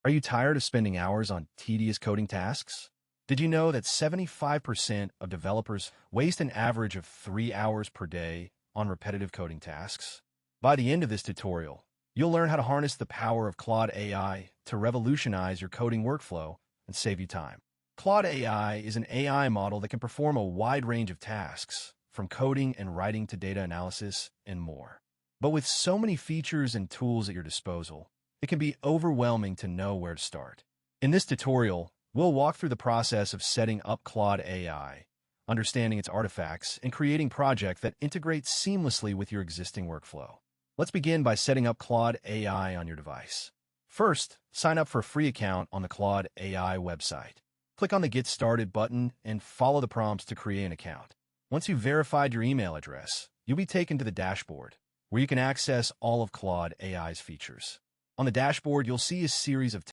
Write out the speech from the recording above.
Are you tired of spending hours on tedious coding tasks? Did you know that 75% of developers waste an average of 3 hours per day on repetitive coding tasks? By the end of this tutorial, you'll learn how to harness the power of Claude AI to revolutionize your coding workflow and save you time. Claude AI is an AI model that can perform a wide range of tasks, from coding and writing to data analysis and more. But with so many features and tools at your disposal, it can be overwhelming to know where to start. In this tutorial, we'll walk through the process of setting up Claude AI, understanding its artifacts, and creating projects that integrate seamlessly with your existing workflow. Let's begin by setting up Claude AI on your device. First, sign up for a free account on the Claude AI website. Click on the Get Started button and follow the prompts to create an account. Once you've verified your email address, you'll be taken to the dashboard, where you can access all of Claude AI's features. On the dashboard, you'll see a series of